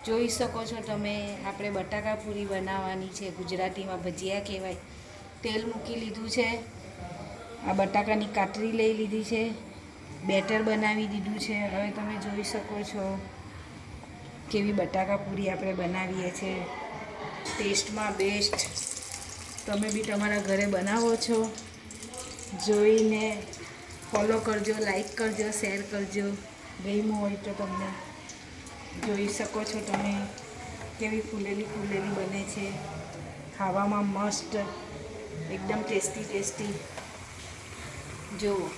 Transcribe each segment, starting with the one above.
જોઈ શકો છો તમે, આપણે બટાકા પૂરી બનાવવાની છે. ગુજરાતીમાં ભજીયા કહેવાય. તેલ મૂકી લીધું છે. આ બટાકાની કાતરી લઈ લીધી છે. બેટર બનાવી દીધું છે. હવે તમે જોઈ શકો છો કેવી બટાકા પૂરી આપણે બનાવીએ છીએ. ટેસ્ટમાં બેસ્ટ. તમે બી તમારા ઘરે બનાવો છો. જોઈને ફોલો કરજો, લાઈક કરજો, શેર કરજો. ગમ્યું હોય તો તમને જોઈ શકો છો તમે કેવી ફૂલેલી ફૂલેલી બને છે. ખાવામાં મસ્ત, એકદમ ટેસ્ટી ટેસ્ટી. જુઓ,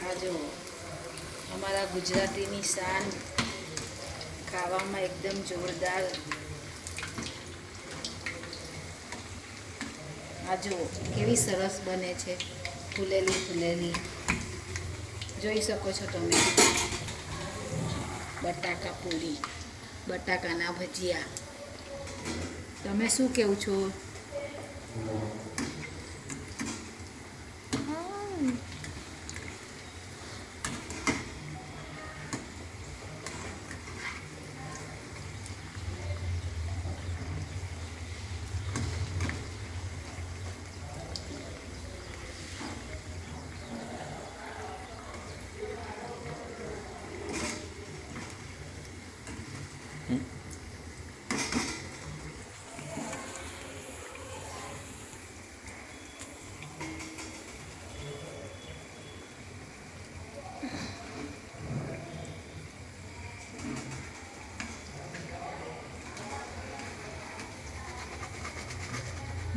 આ જુઓ અમારા ગુજરાતીની શાન, ખાવામાં એકદમ જોરદાર. આ જુઓ કેવી સરસ બને છે, ફૂલેલી ફૂલેલી. જોઈ શકો છો તમે બટાકા પૂરી, બટાકાના ભજીયા. તમે શું કહો છો?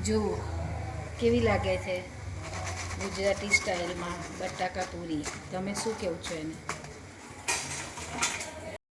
જુઓ કેવી લાગે છે ગુજરાતી સ્ટાઇલમાં બટાકા પૂરી. તમે શું કહો છો એને?